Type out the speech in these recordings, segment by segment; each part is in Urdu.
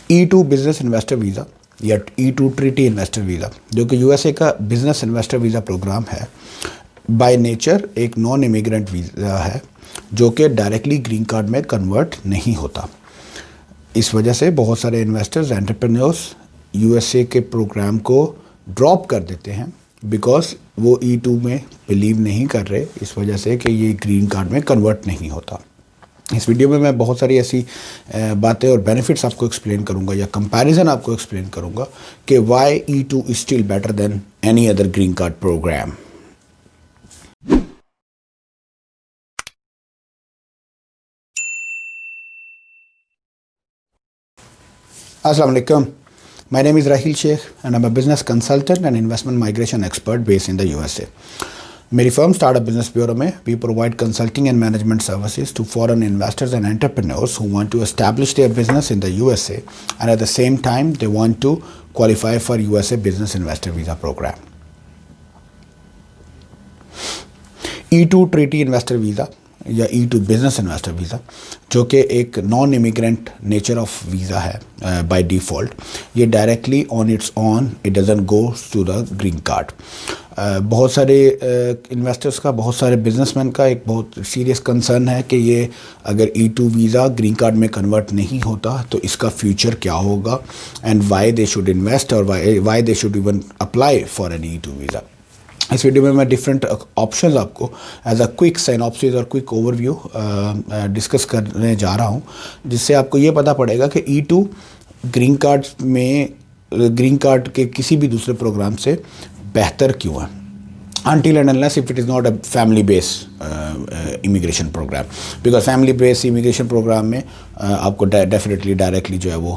E2 بزنس انویسٹر ویزا یا E2 ٹریٹی انویسٹر ویزا جو کہ یو ایس اے کا بزنس انویسٹر ویزا پروگرام ہے، بائی نیچر ایک نان امیگرینٹ ویزا ہے جو کہ ڈائریکٹلی گرین کارڈ میں کنورٹ نہیں ہوتا. اس وجہ سے بہت سارے investors entrepreneurs U S A کے پروگرام کو ڈراپ کر دیتے ہیں بیکاز وہ E2 میں بلیو نہیں کر رہے، اس وجہ سے کہ یہ گرین کارڈ میں کنورٹ نہیں ہوتا. اس ویڈیو میں بہت ساری ایسی باتیں اور بینیفٹس آپ کو ایکسپلین کروں گا یا کمپیریزن آپ کو ایکسپلین کروں گا کہ why E2 is still better than any other green card program. السلام علیکم. My name is Rahil Sheikh and I'm a business consultant and investment migration expert based in the USA. میری firm start up business bureau میں we provide consulting and management services to foreign investors and entrepreneurs who want to establish their business in the USA and at the same time they want to qualify for USA business investor visa program. E2 treaty investor visa یا E2 بزنس انویسٹر ویزا جو کہ ایک non immigrant nature of visa ہے بائی ڈیفالٹ، یہ directly on its on it doesn't go to the green card. بہت سارے انویسٹرز کا، بہت سارے بزنس مین کا ایک بہت سیریس کنسرن ہے کہ یہ اگر E2 ویزا گرین کارڈ میں کنورٹ نہیں ہوتا تو اس کا فیوچر کیا ہوگا and why they should invest اور why they should even apply for an E2 visa. اس ویڈیو میں ڈفرینٹ آپشنز آپ کو ایز اے کوئک سیناپسس اور کوئک اوور ویو ڈسکس کرنے جا رہا ہوں، جس سے آپ کو یہ پتہ پڑے گا کہ E2 گرین کارڈ کے کسی بھی دوسرے پروگرام سے بہتر کیوں ہے until and unless if it is not a family based immigration program, because family based immigration program میں آپ کو ڈیفینیٹلی ڈائریکٹلی جو ہے وہ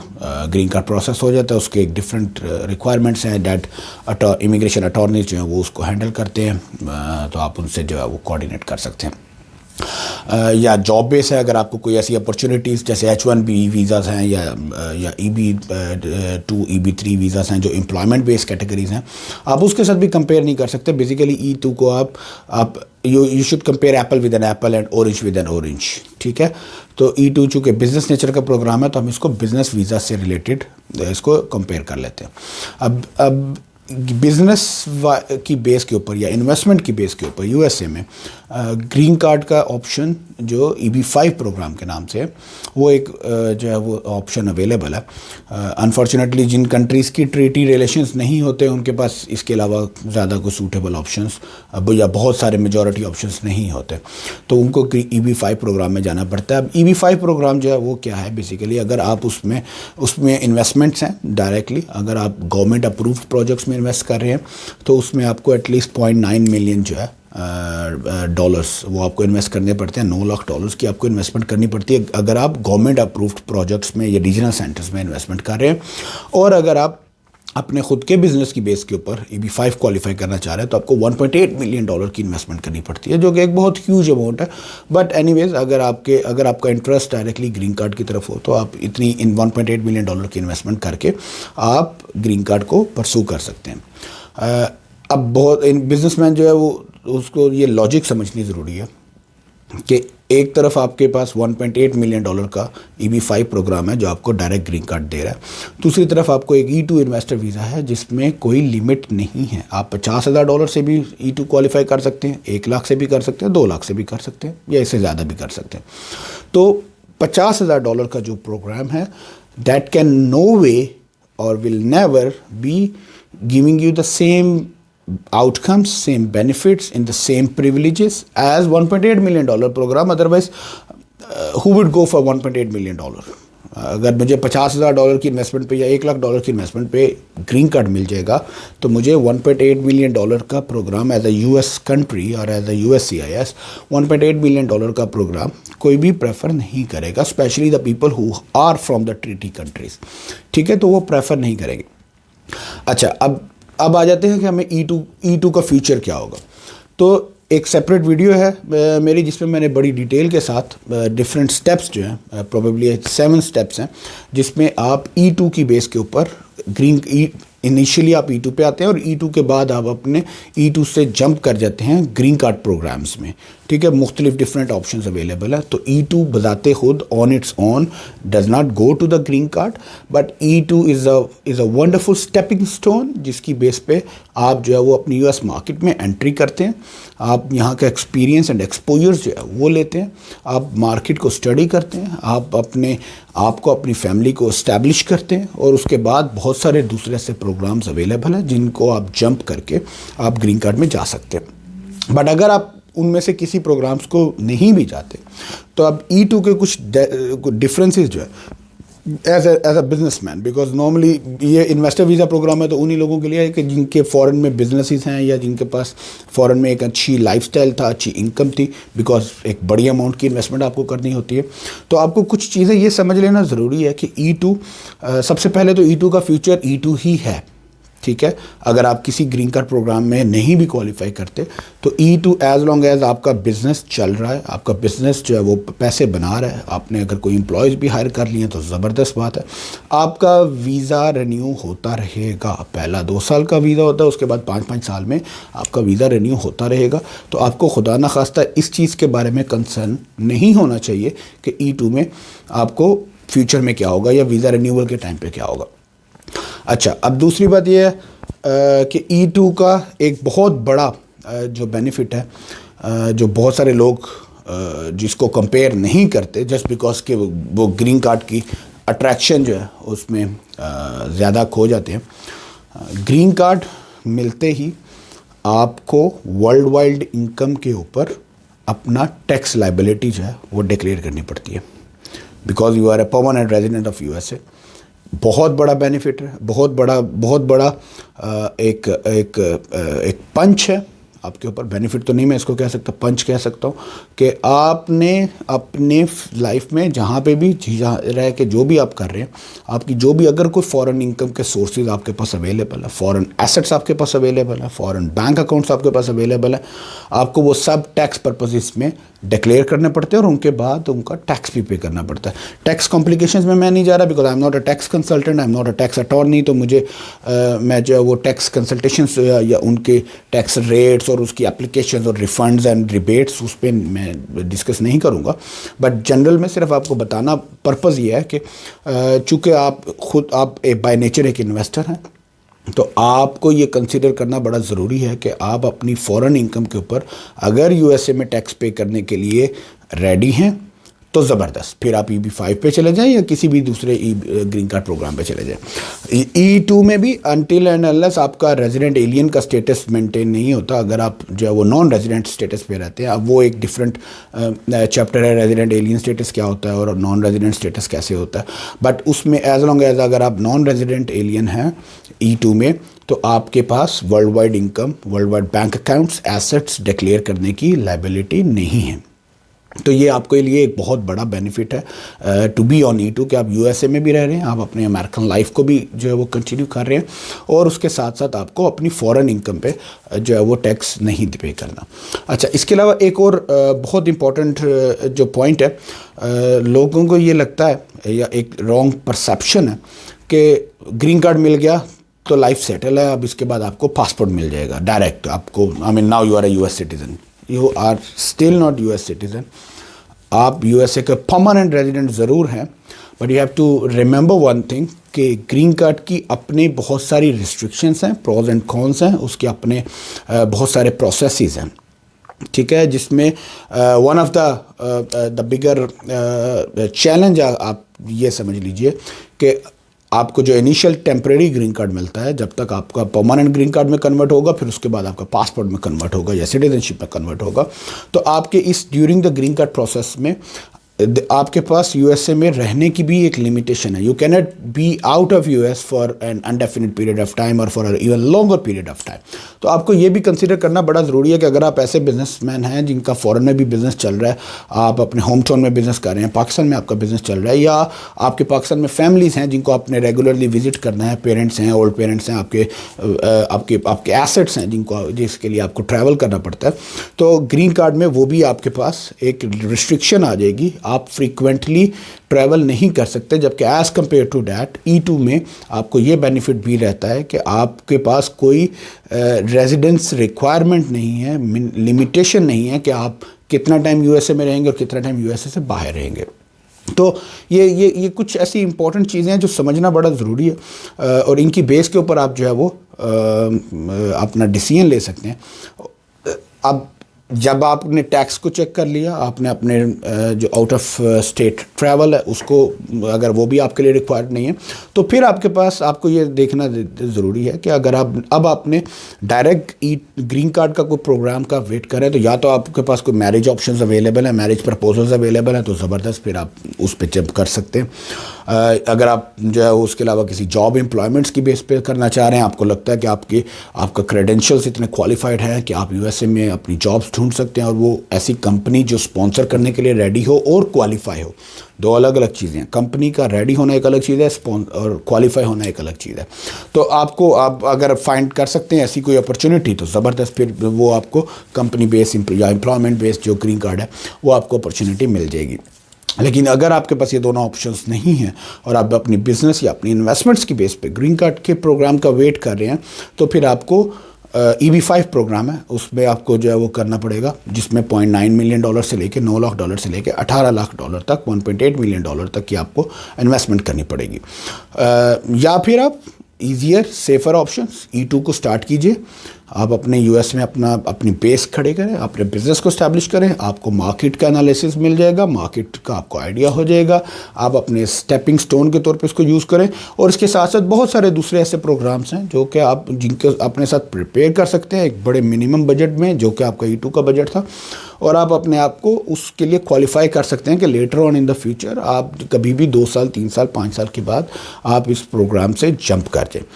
گرین کارڈ پروسیس ہو جاتا ہے. اس کے ایک ڈفرینٹ ریکوائرمنٹس ہیں دیٹ امیگریشن اٹارنیز جو ہیں وہ اس کو ہینڈل کرتے ہیں، تو آپ ان سے جو ہے وہ کوآرڈینیٹ کر سکتے ہیں. یا جاب بیس ہے، اگر آپ کو کوئی ایسی اپرچونیٹیز جیسے H1B ویزاز ہیں یا EB2 EB3 ویزاز ہیں جو امپلائمنٹ بیس کیٹیگریز ہیں، آپ اس کے ساتھ بھی کمپیئر نہیں کر سکتے. بیسیکلی E2 کو آپ you should compare apple with an apple and orange with an orange, ٹھیک ہے. تو E2 چونکہ بزنس نیچر کا پروگرام ہے تو ہم اس کو بزنس ویزا سے ریلیٹڈ اس کو کمپیئر کر لیتے ہیں. اب بزنس کی بیس کے اوپر یا انویسٹمنٹ کی بیس کے اوپر USA میں گرین کارڈ کا آپشن جو EB5 پروگرام کے نام سے ہے وہ ایک جو ہے وہ آپشن اویلیبل ہے. انفارچونیٹلی جن کنٹریز کی ٹریٹی ریلیشنز نہیں ہوتے ان کے پاس اس کے علاوہ زیادہ کوئی سوٹیبل آپشنس یا بہت سارے میجورٹی آپشنس نہیں ہوتے، تو ان کو EB5 پروگرام میں جانا پڑتا ہے. اب EB5 پروگرام جو ہے وہ کیا ہے بیسیکلی، اگر آپ اس میں انویسٹمنٹس ہیں ڈائریکٹلی، اگر آپ گورنمنٹ اپرووڈ پروجیکٹس میں انویسٹ کر رہے ہیں تو اس میں آپ کو ایٹ لیسٹ 0.9 ملین جو ہے ڈالرس وہ آپ کو انویسٹ کرنے پڑتے ہیں. $9 لاکھ کی آپ کو انویسٹمنٹ کرنی پڑتی ہے اگر آپ گورنمنٹ اپرووڈ پروجیکٹس میں یا ریجنل سینٹرز میں انویسٹمنٹ کر رہے ہیں. اور اگر آپ اپنے خود کے بزنس کی بیس کے اوپر EB5 کوالیفائی کرنا چاہ رہے ہیں تو آپ کو $1.8 ملین کی انویسٹمنٹ کرنی پڑتی ہے، جو کہ ایک بہت ہیوج اماؤنٹ ہے. بٹ اینی ویز اگر آپ کا انٹرسٹ ڈائریکٹلی گرین کارڈ کی طرف ہو تو آپ اتنی $1.8 ملین کی انویسٹمنٹ کر کے آپ گرین کارڈ کو پرسو کر سکتے ہیں. اب بہت بزنس مین جو ہے وہ اس کو یہ لاجک سمجھنی ضروری ہے کہ ایک طرف آپ کے پاس $1.8 ملین کا EB5 پروگرام ہے جو آپ کو ڈائریکٹ گرین کارڈ دے رہا ہے، دوسری طرف آپ کو ایک E2 انویسٹر ویزا ہے جس میں کوئی لمٹ نہیں ہے. آپ $50,000 سے بھی E2 کوالیفائی کر سکتے ہیں، 1 لاکھ سے بھی کر سکتے ہیں، 2 لاکھ سے بھی کر سکتے ہیں یا اس سے زیادہ بھی کر سکتے ہیں. تو $50,000 کا جو پروگرام ہے that can no way or will never be giving you the same outcomes, same benefits in the same privileges as $1.8 million program. Otherwise who would go for $1.8 million? اگر مجھے $50,000 کی انویسٹمنٹ پہ یا $1 لاکھ کی انویسٹمنٹ پہ گرین کارڈ مل جائے گا تو مجھے $1.8 ملین کا program as a US country اور ایز اے USCIS $1.8 ملین کا پروگرام کوئی بھی پریفر نہیں کرے گا، especially the people who are from the treaty countries, ٹھیک ہے. تو وہ پریفر نہیں کریں گے. اچھا اب آ جاتے ہیں کہ ہمیں E2 کا فیچر کیا ہوگا. تو ایک سیپریٹ ویڈیو ہے میری جس میں میں نے بڑی ڈیٹیل کے ساتھ ڈفرینٹ سٹیپس جو ہیں پروبیبلی 7 سٹیپس ہیں جس میں آپ E2 کی بیس کے اوپر انیشیلی آپ E2 پہ آتے ہیں اور E2 کے بعد آپ اپنے E2 سے جمپ کر جاتے ہیں گرین کارڈ پروگرامز میں. ٹھیک ہے, مختلف ڈفرینٹ آپشنز اویلیبل ہیں. تو E2 بذات خود on its own does not go to the green card, but E2 is a wonderful stepping stone, جس کی بیس پہ آپ جو ہے وہ اپنی US مارکیٹ میں انٹری کرتے ہیں. آپ یہاں کا ایکسپیرینس اینڈ ایکسپوجر جو ہے وہ لیتے ہیں, آپ مارکیٹ کو اسٹڈی کرتے ہیں, آپ کو اپنی فیملی کو اسٹیبلش کرتے ہیں, اور اس کے بعد بہت سارے دوسرے سے پروگرامز اویلیبل ہیں جن کو آپ جمپ کر کے آپ گرین کارڈ میں جا سکتے ہیں. بٹ اگر آپ ان میں سے کسی پروگرامز کو نہیں بھی جاتے تو اب E2 کے کچھ ڈفرینسز جو ہے as a business man, because normally یہ انویسٹر ویزا پروگرام ہے تو انہی لوگوں کے لیے ہے کہ جن کے فورن میں بزنسز ہیں یا جن کے پاس فورن میں ایک اچھی لائف سٹائل تھا, اچھی انکم تھی, بیکاز ایک بڑی اماؤنٹ کی انویسٹمنٹ آپ کو کرنی ہوتی ہے. تو آپ کو کچھ چیزیں یہ سمجھ لینا ضروری ہے کہ E2 سب سے پہلے تو E2 کا فیوچر E2 ہی ہے. ٹھیک ہے, اگر آپ کسی گرین کارڈ پروگرام میں نہیں بھی کوالیفائی کرتے تو E2 ایز لانگ ایز آپ کا بزنس چل رہا ہے, آپ کا بزنس جو ہے وہ پیسے بنا رہا ہے, آپ نے اگر کوئی امپلائیز بھی ہائر کر لیے تو زبردست بات ہے, آپ کا ویزا رینیو ہوتا رہے گا. پہلا 2 سال کا ویزا ہوتا ہے, اس کے بعد 5 سال میں آپ کا ویزا رینیو ہوتا رہے گا. تو آپ کو خدا نخواستہ اس چیز کے بارے میں کنسرن نہیں ہونا چاہیے کہ E2 میں آپ کو فیوچر میں کیا ہوگا یا ویزا رینیول کے ٹائم پہ کیا ہوگا. اچھا, اب دوسری بات یہ ہے کہ E2 کا ایک بہت بڑا جو بینیفٹ ہے, جو بہت سارے لوگ جس کو کمپیئر نہیں کرتے جسٹ بیکاز کہ وہ گرین کارڈ کی اٹریکشن جو ہے اس میں زیادہ کھو جاتے ہیں. گرین کارڈ ملتے ہی آپ کو ورلڈ وائڈ انکم کے اوپر اپنا ٹیکس لائبلٹی جو ہے وہ ڈکلیئر کرنی پڑتی ہے, because you are a permanent resident of USA. بہت بڑا بینیفٹ ہے, بہت بڑا ایک پنچ ہے آپ کے اوپر. بینیفٹ تو نہیں میں اس کو کہہ سکتا, پنچ کہہ سکتا ہوں کہ آپ نے اپنے لائف میں جہاں پہ بھی رہ کے جو بھی آپ کر رہے ہیں, آپ کی جو بھی اگر کوئی فورن انکم کے سورسز آپ کے پاس اویلیبل ہے, فورن ایسٹس آپ کے پاس اویلیبل ہے, فورن بینک اکاؤنٹس آپ کے پاس اویلیبل ہے, آپ کو وہ سب ٹیکس پرپزز میں ڈکلیئر کرنے پڑتے ہیں اور ان کے بعد ان کا ٹیکس بھی پے کرنا پڑتا ہے. ٹیکس کمپلیکیشنز میں نہیں جا رہا, because I am not a tax consultant, I am not a tax attorney. تو مجھے میں جو ہے وہ ٹیکس کنسلٹیشنس یا ان کے ٹیکس ریٹس اور اس کی اپلیکیشنز اور ریفنڈز اینڈ ریبیٹس اس پہ میں ڈسکس نہیں کروں گا. بٹ جنرل میں صرف آپ کو بتانا پرپز یہ ہے کہ چونکہ آپ بائی نیچر ایک انویسٹر ہیں, تو آپ کو یہ کنسیڈر کرنا بڑا ضروری ہے کہ آپ اپنی فورن انکم کے اوپر اگر USA میں ٹیکس پے کرنے کے لیے ریڈی ہیں تو زبردست, پھر آپ EB-5 پہ چلے جائیں یا کسی بھی دوسرے گرین کارڈ پروگرام پہ چلے جائیں. E2 میں بھی انٹل اینڈ انلیس آپ کا ریزیڈنٹ ایلین کا سٹیٹس مینٹین نہیں ہوتا, اگر آپ جو ہے وہ نان ریزیڈنٹ سٹیٹس پہ رہتے ہیں, اب وہ ایک ڈفرینٹ چیپٹر ہے, ریزیڈنٹ ایلین سٹیٹس کیا ہوتا ہے اور نان ریزیڈنٹ سٹیٹس کیسے ہوتا ہے. بٹ اس میں ایز لانگ ایز اگر آپ نان ریزیڈنٹ ایلین ہیں E2 میں, تو آپ کے پاس world wide income, world wide bank accounts, assets declare کرنے کی لائبلٹی نہیں ہے. تو یہ آپ کے لیے ایک بہت بڑا بینیفٹ ہے ٹو بی آن E2 کہ آپ USA میں بھی رہ رہے ہیں, آپ اپنے امریکن لائف کو بھی جو ہے وہ کنٹینیو کر رہے ہیں, اور اس کے ساتھ ساتھ آپ کو اپنی فورن انکم پہ جو ہے وہ ٹیکس نہیں پے کرنا. اچھا, اس کے علاوہ ایک اور بہت امپورٹنٹ جو پوائنٹ ہے, لوگوں کو یہ لگتا ہے یا ایک رانگ پرسیپشن ہے کہ گرین کارڈ مل گیا تو لائف سیٹل ہے, اب اس کے بعد آپ کو پاسپورٹ مل جائے گا ڈائریکٹ آپ کو. Now you are a US citizen. You are still not US citizen. آپ USA کے پرماننٹ ریزیڈنٹ ضرور ہیں, but you have to remember one thing کہ گرین کارڈ کی اپنے بہت ساری ریسٹرکشنس ہیں, پروز اینڈ کونس ہیں, اس کے اپنے بہت سارے پروسیسز ہیں. ٹھیک ہے, جس میں one of the bigger challenge آپ یہ سمجھ لیجئے کہ آپ کو جو انیشیل ٹیمپریری گرین کارڈ ملتا ہے, جب تک آپ کا پرماننٹ گرین کارڈ میں کنورٹ ہوگا, پھر اس کے بعد آپ کا پاسپورٹ میں کنورٹ ہوگا یا سٹیزن شپ میں کنورٹ ہوگا, تو آپ کے اس during the green card process میں آپ کے پاس USA میں رہنے کی بھی ایک لمیٹیشن ہے. You can not be out of US for an indefinite period of time اور for even longer period of time. تو آپ کو یہ بھی کنسیڈر کرنا بڑا ضروری ہے کہ اگر آپ ایسے بزنس مین ہیں جن کا فورن میں بھی بزنس چل رہا ہے, آپ اپنے ہوم ٹاؤن میں بزنس کر رہے ہیں, پاکستان میں آپ کا بزنس چل رہا ہے, یا آپ کے پاکستان میں فیملیز ہیں جن کو آپ نے ریگولرلی وزٹ کرنا ہے, پیرنٹس ہیں, اولڈ پیرنٹس ہیں, آپ کے ایسٹس ہیں جس کے لیے آپ کو ٹریول کرنا پڑتا ہے, تو گرین کارڈ میں وہ بھی آپ کے پاس ایک ریسٹرکشن آ جائے گی. آپ فریکوینٹلی ٹریول نہیں کر سکتے، جبکہ as compare to that E2 میں آپ کو یہ بینیفٹ بھی رہتا ہے کہ آپ کے پاس کوئی ریزیڈنس ریکوائرمنٹ نہیں ہے، لمیٹیشن نہیں ہے کہ آپ کتنا ٹائم USA میں رہیں گے اور کتنا ٹائم USA سے باہر رہیں گے. تو یہ کچھ ایسی امپورٹنٹ چیزیں ہیں جو سمجھنا بڑا ضروری ہے، اور ان کی بیس کے اوپر آپ جو ہے وہ اپنا ڈیسیژن لے سکتے ہیں. اب جب آپ نے ٹیکس کو چیک کر لیا، آپ نے اپنے جو آؤٹ آف اسٹیٹ ٹریول ہے اس کو اگر وہ بھی آپ کے لیے ریکوائرڈ نہیں ہے، تو پھر آپ کے پاس آپ کو یہ دیکھنا ضروری ہے کہ اگر آپ نے ڈائریکٹ گرین کارڈ کا کوئی پروگرام کا ویٹ کریں، تو یا تو آپ کے پاس کوئی میرج آپشنز اویلیبل ہیں، میرج پرپوزلز اویلیبل ہیں، تو زبردست، پھر آپ اس پہ جب کر سکتے ہیں. اگر آپ جو ہے اس کے علاوہ کسی جاب امپلائمنٹس کی بیس پہ کرنا چاہ رہے ہیں، آپ کو لگتا ہے کہ آپ کا کریڈینشیلز اتنے کوالیفائڈ ہیں کہ آپ USA میں اپنی جابس ڈھونڈ سکتے ہیں، اور وہ ایسی کمپنی جو اسپانسر کرنے کے لیے ریڈی ہو اور کوالیفائی ہو. دو الگ الگ چیزیں ہیں، کمپنی کا ریڈی ہونا ایک الگ چیز ہے، اور کوالیفائی ہونا ایک الگ چیز ہے. تو آپ اگر فائنڈ کر سکتے ہیں ایسی کوئی اپرچونٹی، تو زبردست، پھر وہ آپ کو کمپنی بیس یا امپلائمنٹ بیس جو گرین کارڈ ہے وہ آپ کو اپرچونٹی مل جائے گی. لیکن اگر آپ کے پاس یہ دونوں آپشنس نہیں ہیں اور آپ اپنی بزنس یا اپنی انویسٹمنٹس کی بیس پہ گرین کارڈ کے پروگرام کا ویٹ کر رہے ہیں، تو پھر آپ کو EB-5 پروگرام ہے، اس میں آپ کو جو ہے وہ کرنا پڑے گا، جس میں $0.9 ملین سے لے کے $9 لاکھ سے لے کے $18 لاکھ تک، $1.8 ملین تک کی آپ کو انویسٹمنٹ کرنی پڑے گی. یا پھر آپ ایزیئر سیفر آپشنس E2 کو سٹارٹ کیجئے. آپ اپنے US میں اپنی بیس کھڑے کریں، اپنے بزنس کو اسٹیبلش کریں، آپ کو مارکیٹ کا انالیسس مل جائے گا، مارکیٹ کا آپ کو آئیڈیا ہو جائے گا، آپ اپنے اسٹیپنگ سٹون کے طور پہ اس کو یوز کریں. اور اس کے ساتھ ساتھ بہت سارے دوسرے ایسے پروگرامس ہیں جو کہ آپ جن کے اپنے ساتھ پریپیئر کر سکتے ہیں ایک بڑے منیمم بجٹ میں، جو کہ آپ کا E2 کا بجٹ تھا، اور آپ اپنے آپ کو اس کے لیے کوالیفائی کر سکتے ہیں کہ later on in the future آپ کبھی بھی 2 سال 3 سال 5 سال کے بعد آپ اس پروگرام سے جمپ کر جائیں.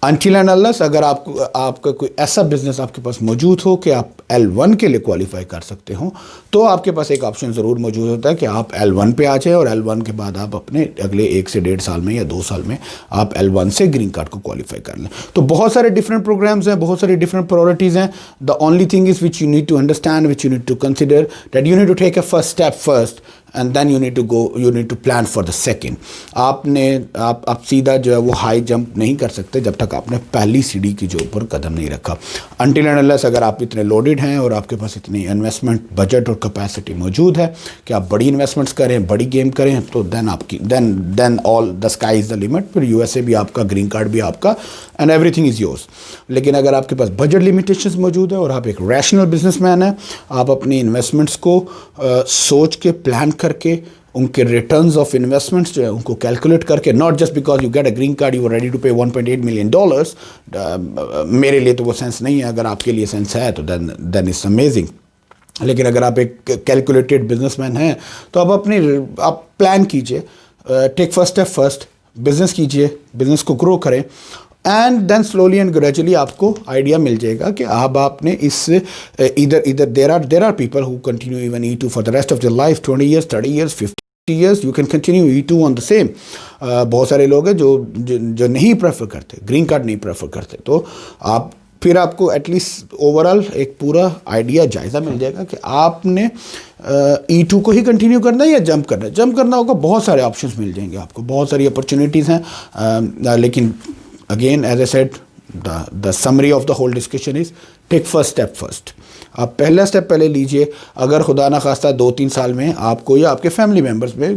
انٹل اینڈ انلیس اگر آپ کا کوئی ایسا بزنس آپ کے پاس موجود ہو کہ آپ L1 کے لیے کوالیفائی کر سکتے ہوں، تو آپ کے پاس ایک آپشن ضرور موجود ہوتا ہے کہ آپ L1 پہ آ جائیں، اور L1 کے بعد آپ اپنے اگلے 1 سے 1.5 سال میں یا 2 سال میں آپ L1 سے گرین کارڈ کو کوالیفائی کر لیں. تو بہت سارے ڈفرینٹ پروگرامز ہیں، بہت ساری ڈفرینٹ پرائورٹیز ہیں. The only thing is which you need to understand, which you need to consider, that you need to take a first step first, and then you need to plan for the second. آپ سیدھا جو ہے وہ ہائی جمپ نہیں کر سکتے جب تک آپ نے پہلی سیڑھی کی جو اوپر قدم نہیں رکھا. انٹل اینڈ انلیس اگر آپ اتنے لوڈڈ ہیں اور آپ کے پاس اتنی انویسٹمنٹ بجٹ اور کیپیسٹی موجود ہے کہ آپ بڑی انویسٹمنٹس کریں، بڑی گیم کریں، تو then all the sky is the limit. پھر USA بھی آپ کا، گرین کارڈ بھی آپ کا، and every thing is yours. لیکن اگر آپ کے پاس بجٹ لمیٹیشنز موجود ہے اور آپ ایک ریشنل بزنس مین ہیں، آپ اپنی انویسٹمنٹس کو سوچ کے پلان کر کے ان کے ریٹرنز آف انویسٹمنٹس جو ہے ان کو کیلکولیٹ کر کے، not just because you get a green card you are ready to pay $1.8 million. میرے لیے تو وہ سینس نہیں ہے، اگر آپ کے لیے سینس ہے تو دین اٹس امیزنگ. لیکن اگر آپ ایک کیلکولیٹڈ بزنس مین ہیں تو آپ پلان کیجئے، take first step first, business کیجئے، بزنس کو گرو کریں، and then slowly and gradually آپ کو آئیڈیا مل جائے گا کہ آپ نے اس ادھر there are people who continue even E2 for the rest of their life, 20 years 30 years 50 years you can continue E2 on the same. بہت سارے لوگ ہیں جو نہیں پریفر کرتے، گرین کارڈ نہیں پریفر کرتے. تو آپ کو ایٹ لیسٹ اوور آل ایک پورا آئیڈیا، جائزہ مل جائے گا کہ آپ نے E2 کو ہی کنٹینیو کرنا ہے یا جمپ کرنا ہے. جمپ کرنا ہوگا، بہت سارے آپشنس مل جائیں گے آپ کو، بہت ساری اپرچونیٹیز ہیں. لیکن again as I said, the summary of the whole discussion is take first step first. آپ پہلا اسٹیپ پہلے لیجئے. اگر خدا نخواستہ 2-3 سال میں آپ کو یا آپ کے فیملی ممبرس میں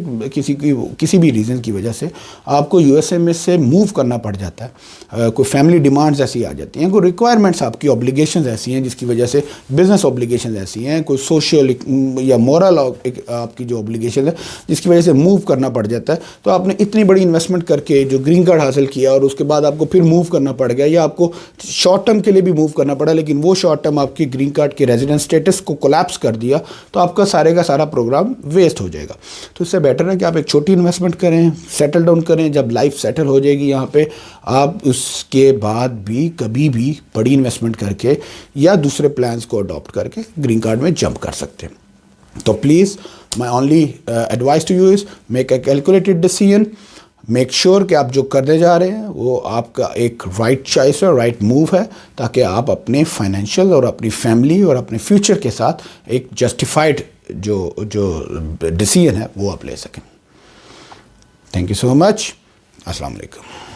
کسی بھی ریزن کی وجہ سے آپ کو USA میں سے موو کرنا پڑ جاتا ہے، کوئی فیملی ڈیمانڈز ایسی آ جاتی ہیں، کوئی ریکوائرمنٹس آپ کی اوبلیگیشنز ایسی ہیں جس کی وجہ سے، بزنس اوبلیگیشنز ایسی ہیں، کوئی سوشل یا مورل آپ کی جو اوبلیگیشن ہے جس کی وجہ سے موو کرنا پڑ جاتا ہے. تو آپ نے اتنی بڑی انویسٹمنٹ کر کے جو گرین کارڈ حاصل کیا اور اس کے بعد آپ کو پھر موو کرنا پڑ گیا، یا آپ کو شارٹ ٹرم کے لیے بھی موو کرنا پڑا، لیکن وہ شارٹ ٹرم آپ کی گرین کارڈ کے ریزیڈنس اسٹیٹس کو کولیپس کر دیا، تو آپ کا سارا پروگرام ویسٹ ہو جائے گا. تو اس سے بیٹر ہے کہ آپ ایک چھوٹی انویسٹمنٹ کریں، سیٹل ڈاؤن کریں. جب لائف سیٹل ہو جائے گی یہاں پہ، آپ اس کے بعد بھی کبھی بھی بڑی انویسٹمنٹ کر کے یا دوسرے پلانس کو اڈاپٹ کر کے گرین کارڈ میں جمپ کر سکتے ہیں. تو please my only advice to you is make a calculated decision. Make sure کہ آپ جو کرنے جا رہے ہیں وہ آپ کا ایک رائٹ چوائس ہے، رائٹ موو ہے، تاکہ آپ اپنے فائنینشیل اور اپنی فیملی اور اپنے فیوچر کے ساتھ ایک جسٹیفائڈ جو ڈیسیژن ہے وہ آپ لے سکیں. تھینک یو سو مچ. السلام علیکم.